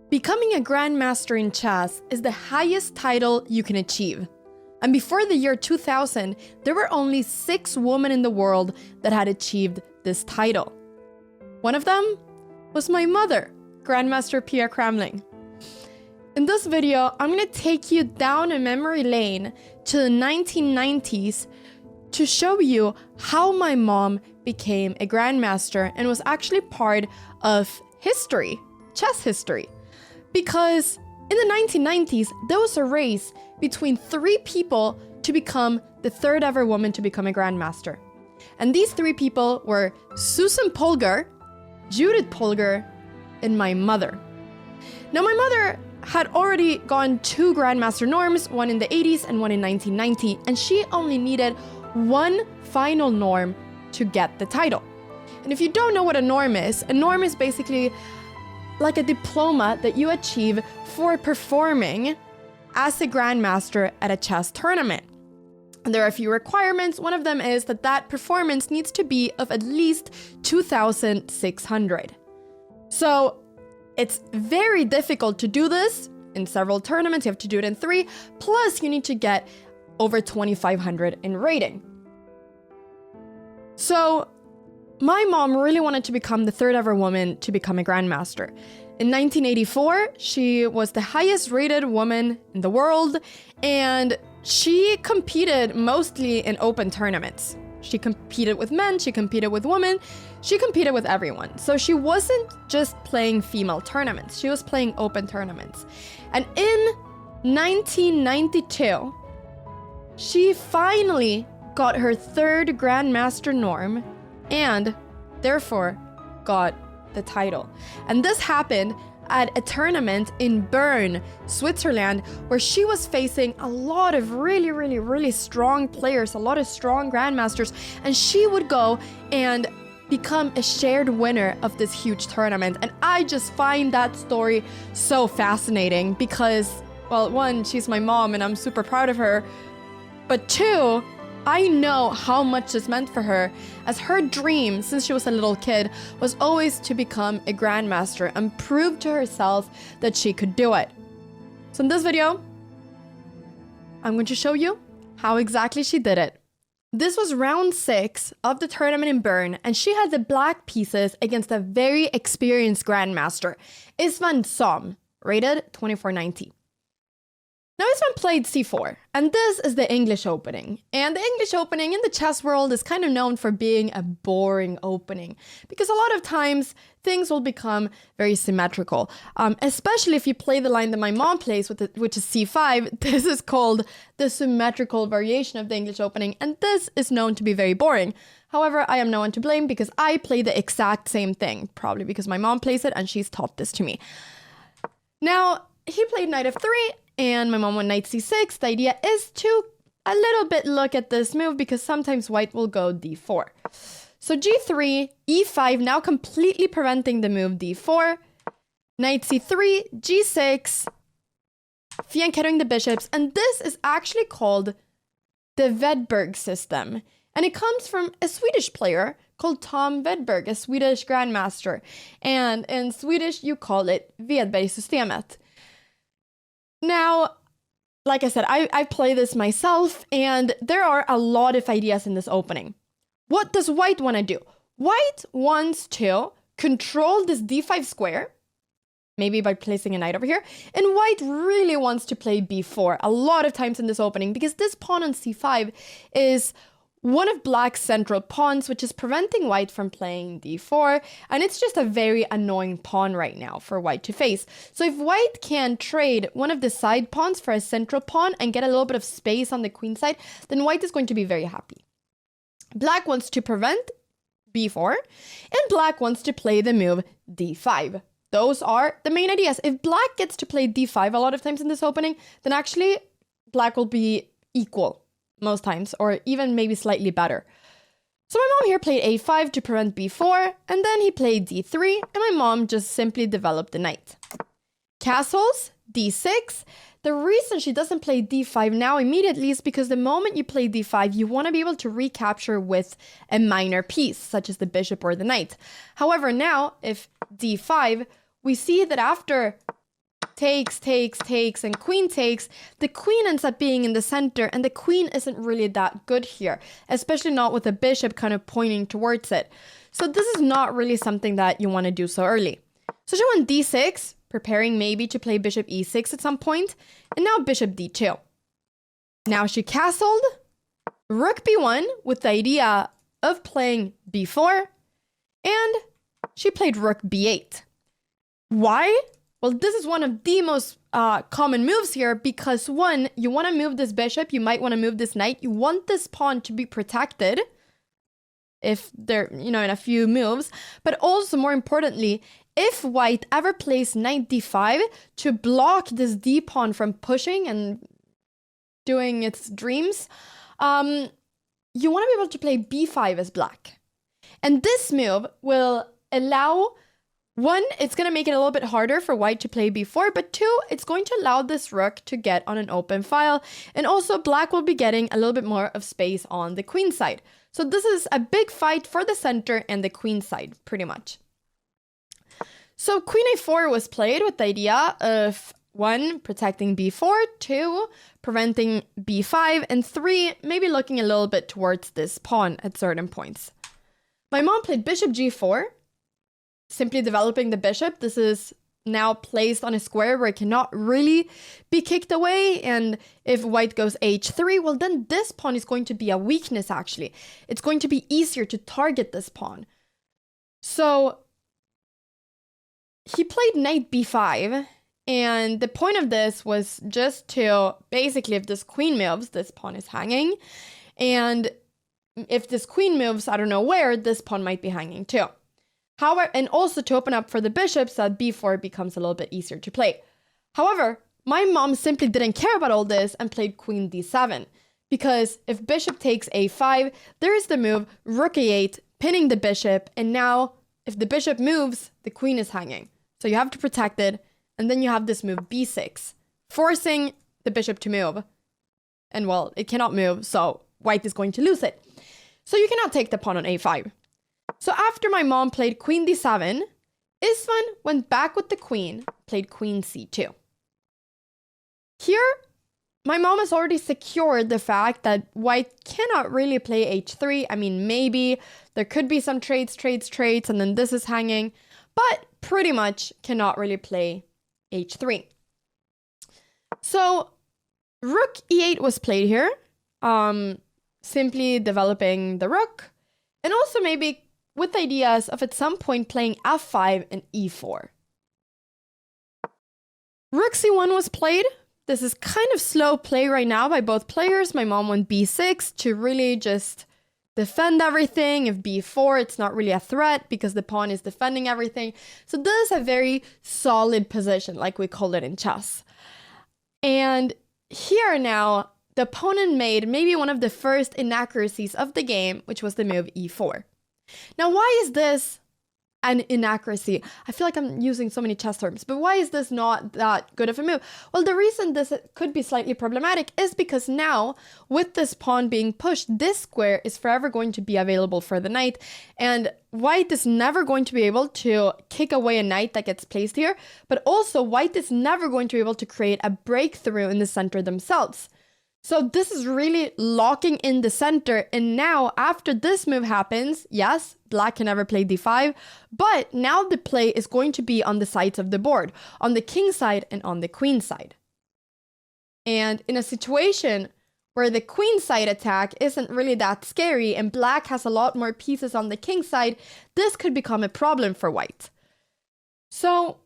Becoming a Grandmaster in chess is the highest title you can achieve. And before the year 2000, there were only 6 women in the world that had achieved this title. One of them was my mother, Grandmaster Cramling. In this video, I'm going to take you down a memory lane to the 1990s to show you how my mom became a Grandmaster and was actually part of history, chess history. Because in the 1990s, there was a race between 3 people to become the 3rd ever woman to become a Grandmaster. And these 3 people were Susan Polgar, Judith Polgar, and my mother. Now, my mother had already gone 2 Grandmaster norms, one in the 80s and one in 1990, and she only needed 1 final norm to get the title. And if you don't know what a norm is basically like a diploma that you achieve for performing as a Grandmaster at a chess tournament. And there are a few requirements. One of them is that performance needs to be of at least 2,600. So it's very difficult to do this in several tournaments. You have to do it in 3, plus you need to get over 2,500 in rating. So my mom really wanted to become the 3rd ever woman to become a Grandmaster. In 1984, she was the highest rated woman in the world, and she competed mostly in open tournaments. She competed with men, she competed with women, she competed with everyone. So she wasn't just playing female tournaments, she was playing open tournaments. And in 1992, she finally got her 3rd Grandmaster norm and therefore got the title. And this happened at a tournament in Bern, Switzerland, where she was facing a lot of really strong players, a lot of strong Grandmasters, and she would go and become a shared winner of this huge tournament. And I just find that story so fascinating because, well, 1, she's my mom and I'm super proud of her, but 2, I know how much this meant for her, as her dream since she was a little kid was always to become a Grandmaster and prove to herself that she could do it. So in this video, I'm going to show you how exactly she did it. This was round 6 of the tournament in Bern, and she had the black pieces against a very experienced Grandmaster, Isvan Som, rated 2490. Now Isvan played c4, and this is the English opening. And the English opening in the chess world is kind of known for being a boring opening, because a lot of times things will become very symmetrical, especially if you play the line that my mom plays, which is c5. This is called the symmetrical variation of the English opening, and this is known to be very boring. However, I am no one to blame because I play the exact same thing, probably because my mom plays it and she's taught this to me. Now, he played knight f3, and my mom went knight c6. The idea is to a little bit look at this move because sometimes white will go d4. So g3, e5, now completely preventing the move d4. Knight c3, g6, fianchettoing the bishops. And this is actually called the Wedberg system. And it comes from a Swedish player called Tom Wedberg, a Swedish Grandmaster. And in Swedish, you call it Wedberg-systemet. Now, like I said, I play this myself, and there are a lot of ideas in this opening. What does white want to do? White wants to control this d5 square, maybe by placing a knight over here, and white really wants to play b4 a lot of times in this opening, because this pawn on c5 is one of black's central pawns, which is preventing white from playing d4, and it's just a very annoying pawn right now for white to face. So if white can trade one of the side pawns for a central pawn and get a little bit of space on the queen side, then white is going to be very happy. Black wants to prevent b4, and black wants to play the move d5. Those are the main ideas. If black gets to play d5 a lot of times in this opening, then actually black will be equal most times, or even maybe slightly better. So my mom here played a5 to prevent b4, and then he played d3, and my mom just simply developed the knight. Castles, d6. The reason she doesn't play d5 now immediately is because the moment you play d5, you want to be able to recapture with a minor piece, such as the bishop or the knight. However, now, if d5, we see that after takes, and queen takes, the queen ends up being in the center, and the queen isn't really that good here, especially not with the bishop kind of pointing towards it. So this is not really something that you want to do so early. So she went d6, preparing maybe to play bishop e6 at some point, and now bishop d2. Now she castled, rook b1 with the idea of playing b4, and she played rook b8. Why? Well, this is one of the most common moves here because one, you want to move this bishop, you might want to move this knight, you want this pawn to be protected if they're, in a few moves, but also more importantly, if white ever plays knight d5 to block this d pawn from pushing and doing its dreams, you want to be able to play b5 as black. And this move will allow, one, it's going to make it a little bit harder for white to play b4, but two, it's going to allow this rook to get on an open file. And also black will be getting a little bit more of space on the queen side. So this is a big fight for the center and the queen side, pretty much. So queen a4 was played with the idea of 1, protecting b4, 2, preventing b5, and 3, maybe looking a little bit towards this pawn at certain points. My mom played bishop g4, simply developing the bishop. This is now placed on a square where it cannot really be kicked away, and if white goes h3, well then this pawn is going to be a weakness actually. It's going to be easier to target this pawn. So he played knight b5, and the point of this was just to basically, if this queen moves, this pawn is hanging, and if this queen moves, I don't know where, this pawn might be hanging too. However, and also to open up for the bishop so that b4 becomes a little bit easier to play. However, my mom simply didn't care about all this and played queen d7, because if bishop takes a5, there is the move rook a8, pinning the bishop, and now if the bishop moves, the queen is hanging. So you have to protect it, and then you have this move b6, forcing the bishop to move. And well, it cannot move, so white is going to lose it. So you cannot take the pawn on a5. So after my mom played queen d7, Isvan went back with the queen, played queen c2. Here, my mom has already secured the fact that white cannot really play h3. I mean, maybe there could be some trades, and then this is hanging, but pretty much cannot really play h3. So rook e8 was played here, simply developing the rook, and also maybe with ideas of at some point playing f5 and e4. Rook c1 was played. This is kind of slow play right now by both players. My mom went b6 to really just defend everything. If b4, it's not really a threat because the pawn is defending everything. So this is a very solid position, like we call it in chess. And here now, the opponent made maybe one of the first inaccuracies of the game, which was the move e4. Now, why is this an inaccuracy? I feel like I'm using so many chess terms, but why is this not that good of a move? Well, the reason this could be slightly problematic is because now, with this pawn being pushed, this square is forever going to be available for the knight, and white is never going to be able to kick away a knight that gets placed here, but also white is never going to be able to create a breakthrough in the center themselves. So this is really locking in the center, and now after this move happens, yes, black can never play d5, but now the play is going to be on the sides of the board, on the king side and on the queen side. And in a situation where the queen side attack isn't really that scary and black has a lot more pieces on the king side, this could become a problem for white. So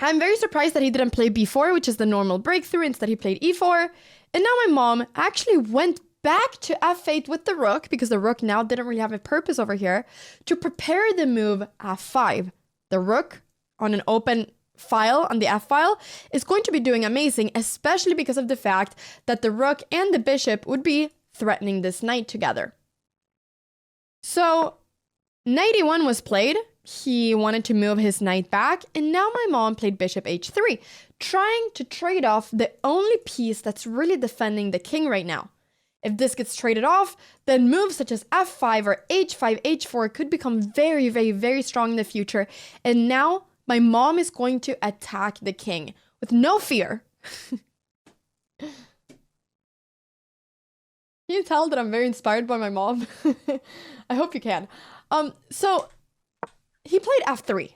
I'm very surprised that he didn't play b4, which is the normal breakthrough. Instead, he played e4. And now my mom actually went back to f8 with the rook, because the rook now didn't really have a purpose over here, to prepare the move f5. The rook on an open file, on the f file, is going to be doing amazing, especially because of the fact that the rook and the bishop would be threatening this knight together. So knight e1 was played. He wanted to move his knight back, and now my mom played bishop h3, trying to trade off the only piece that's really defending the king right now. If this gets traded off, then moves such as f5 or h5, h4 could become very, very, very strong in the future, and now my mom is going to attack the king with no fear. Can you tell that I'm very inspired by my mom? I hope you can. So he played f3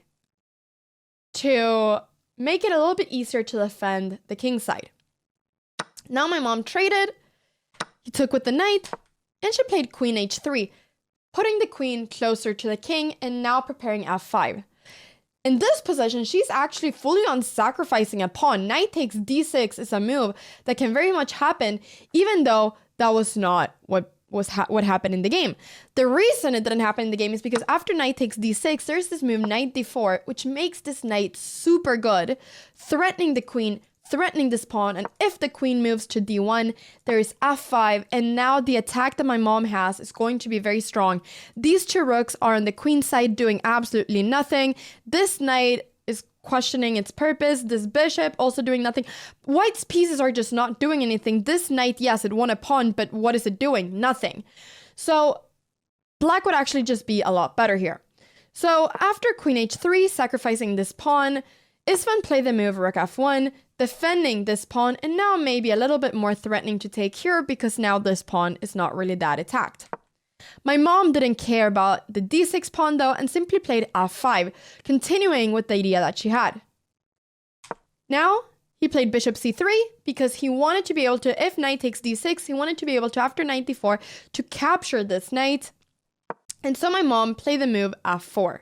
to make it a little bit easier to defend the king's side. Now my mom traded. He took with the knight, and she played queen h3, putting the queen closer to the king and now preparing f5. In this position, she's actually fully on sacrificing a pawn. Knight takes d6 is a move that can very much happen, even though that was not what happened in the game. The reason it didn't happen in the game is because after knight takes d6, there's this move knight d4, which makes this knight super good, threatening the queen, threatening this pawn, and if the queen moves to d1, there's f5, and now the attack that my mom has is going to be very strong. These two rooks are on the queen side doing absolutely nothing. This knight is questioning its purpose. This bishop also doing nothing. White's pieces are just not doing anything. This knight, yes, it won a pawn, but what is it doing? Nothing. So black would actually just be a lot better here. So after queen h3, sacrificing this pawn, Isvan played the move rook f1, defending this pawn, and now maybe a little bit more threatening to take here because now this pawn is not really that attacked. My mom didn't care about the d6 pawn though and simply played f5, continuing with the idea that she had. Now, he played bishop c3 because he wanted to be able to, if knight takes d6, he wanted to be able to, after knight d4, to capture this knight. And so my mom played the move f4.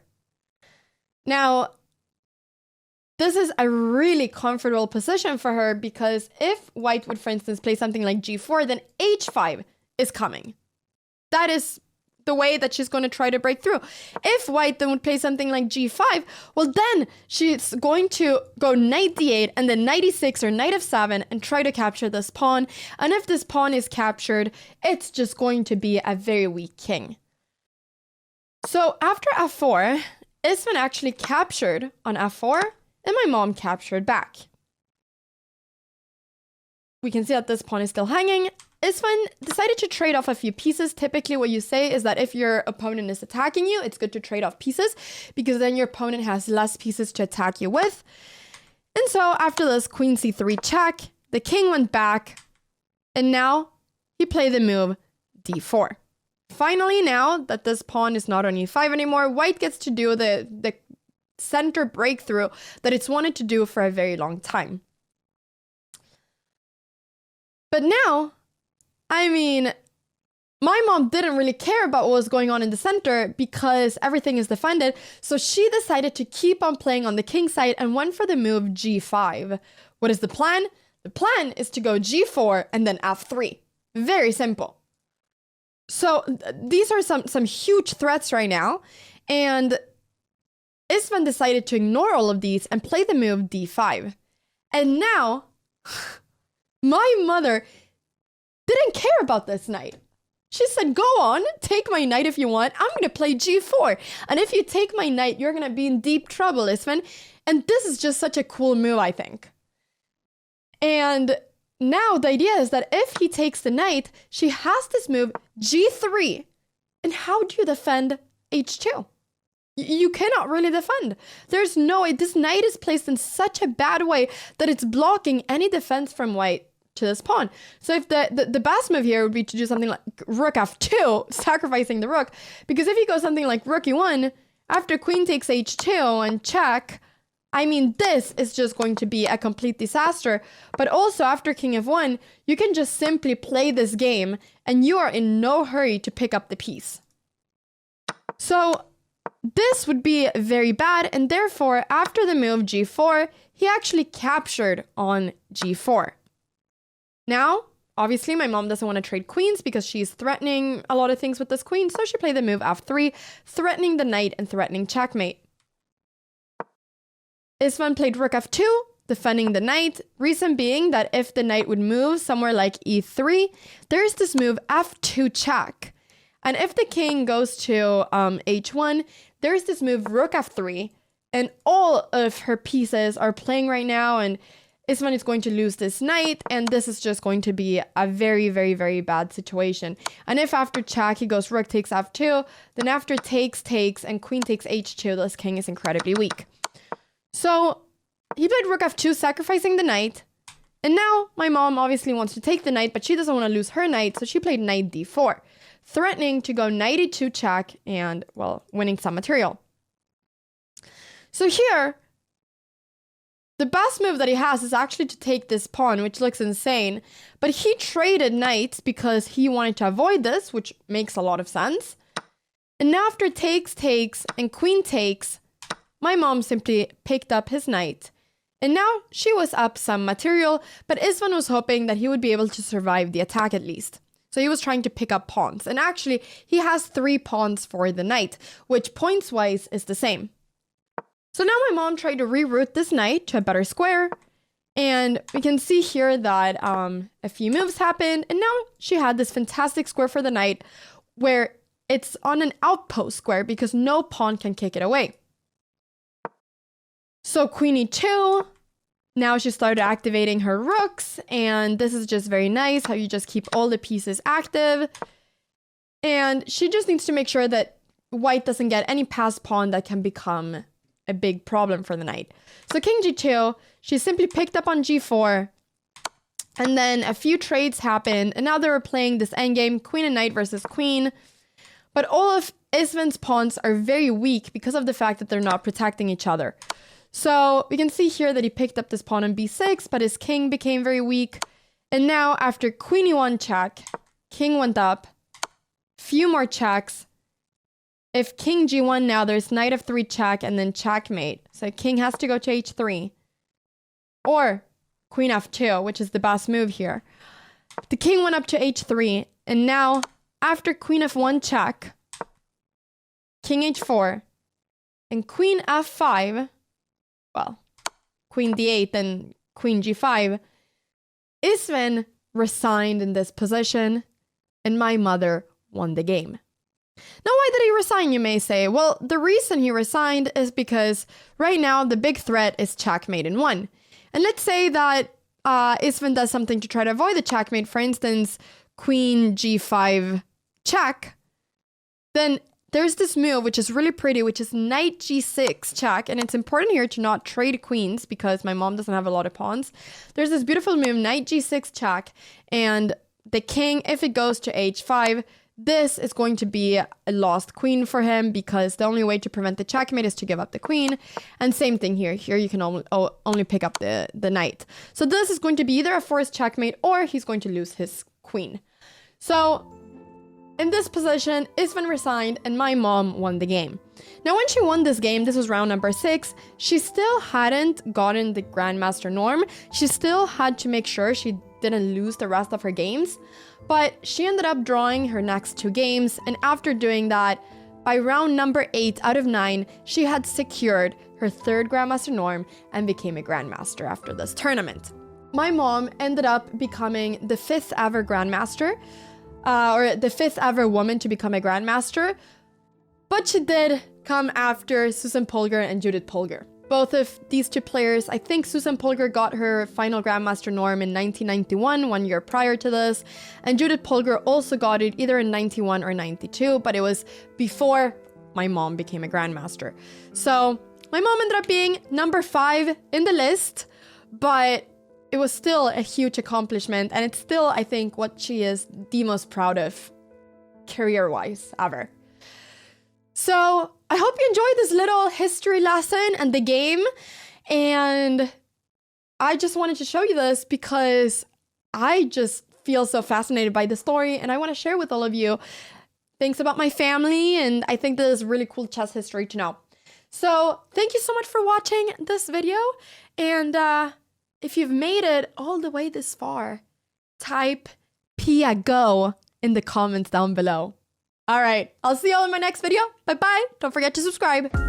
Now, this is a really comfortable position for her because if white would, for instance, play something like g4, then h5 is coming. That is the way that she's going to try to break through. If white then would play something like g5, well, then she's going to go knight d8 and then knight e6 or knight f7 and try to capture this pawn. And if this pawn is captured, it's just going to be a very weak king. So after f4, Isvan actually captured on f4, and my mom captured back. We can see that this pawn is still hanging. Isvan decided to trade off a few pieces. Typically what you say is that if your opponent is attacking you, it's good to trade off pieces because then your opponent has less pieces to attack you with. And so after this queen c3 check, the king went back, and now he played the move d4. Finally, now that this pawn is not on e5 anymore, white gets to do the center breakthrough that it's wanted to do for a very long time. But now, I mean, my mom didn't really care about what was going on in the center because everything is defended. So she decided to keep on playing on the king side and went for the move g5. What is the plan? The plan is to go g4 and then f3. Very simple. So these are some huge threats right now. And Isvan decided to ignore all of these and play the move d5. And now, my mother didn't care about this knight. She said, go on, take my knight if you want. I'm going to play g4. And if you take my knight, you're going to be in deep trouble, Isvan. And this is just such a cool move, I think. And now the idea is that if he takes the knight, she has this move g3. And how do you defend h2? You cannot really defend. There's no way. This knight is placed in such a bad way that it's blocking any defense from white to this pawn. So if the best move here would be to do something like rook f2, sacrificing the rook, because if you go something like rook e1, after queen takes h2 and check, I mean, this is just going to be a complete disaster. But also after king f1, you can just simply play this game and you are in no hurry to pick up the piece. So this would be very bad, and therefore, after the move g4, he actually captured on g4. Now, obviously, my mom doesn't want to trade queens because she's threatening a lot of things with this queen, so she played the move f3, threatening the knight and threatening checkmate. Isvan played rook f2, defending the knight, reason being that if the knight would move somewhere like e3, there's this move f2 check. And if the king goes to h1, there's this move rook f3, and all of her pieces are playing right now, and Isvan is going to lose this knight, and this is just going to be a very, very, very bad situation. And if after check he goes rook takes f2, then after takes, and queen takes h2, this king is incredibly weak. So he played rook f2, sacrificing the knight. And now my mom obviously wants to take the knight, but she doesn't want to lose her knight, so she played knight d4, threatening to go knight e2 check and, well, winning some material. So here, the best move that he has is actually to take this pawn, which looks insane. But he traded knights because he wanted to avoid this, which makes a lot of sense. And now after takes, and queen takes, my mom simply picked up his knight. And now she was up some material, but Isvan was hoping that he would be able to survive the attack at least. So he was trying to pick up pawns. And actually, he has 3 pawns for the knight, which points-wise is the same. So now my mom tried to reroute this knight to a better square. And we can see here that a few moves happened. And now she had this fantastic square for the knight where it's on an outpost square because no pawn can kick it away. So queen e2. Now she started activating her rooks. And this is just very nice how you just keep all the pieces active. And she just needs to make sure that white doesn't get any passed pawn that can become a big problem for the knight. So king g2, she simply picked up on g4, and then a few trades happened, and now they were playing this endgame, queen and knight versus queen. But all of Isvan's pawns are very weak because of the fact that they're not protecting each other. So we can see here that he picked up this pawn on b6, but his king became very weak. And now after queen e1 check, king went up, few more checks. If king g1 now, there's knight f3 check and then checkmate. So king has to go to h3. Or queen f2, which is the best move here. The king went up to h3. And now, after queen f1 check, king h4, and queen f5, well, queen d8 and queen g5, Isvan resigned in this position, and my mother won the game. Now, why did he resign, you may say? Well, the reason he resigned is because right now the big threat is checkmate in 1. And let's say that Isvan does something to try to avoid the checkmate, for instance, queen g5 check, then there's this move which is really pretty, which is knight g6 check. And it's important here to not trade queens because my mom doesn't have a lot of pawns. There's this beautiful move, knight g6 check, and the king, if it goes to h5, this is going to be a lost queen for him because the only way to prevent the checkmate is to give up the queen. And same thing here. Here you can only pick up the knight. So this is going to be either a forced checkmate or he's going to lose his queen. So in this position, Isvan resigned and my mom won the game. Now, when she won this game, this was round number 6, she still hadn't gotten the Grandmaster norm. She still had to make sure she didn't lose the rest of her games. But she ended up drawing her next 2 games, and after doing that, by round number 8 out of 9, she had secured her 3rd Grandmaster norm and became a Grandmaster after this tournament. My mom ended up becoming the 5th ever Grandmaster, or the 5th ever woman to become a Grandmaster, but she did come after Susan Polgar and Judith Polgar. Both of these 2 players, I think Susan Polgar got her final Grandmaster norm in 1991, 1 year prior to this, and Judith Polgar also got it either in 91 or 92, but it was before my mom became a Grandmaster. So my mom ended up being number 5 in the list, but it was still a huge accomplishment, and it's still, I think, what she is the most proud of career-wise ever. So I hope you enjoyed this little history lesson and the game. And I just wanted to show you this because I just feel so fascinated by the story and I want to share with all of you things about my family. And I think this is really cool chess history to know. So thank you so much for watching this video. And if you've made it all the way this far, type Pia Go in the comments down below. All right, I'll see you all in my next video. Bye-bye. Don't forget to subscribe.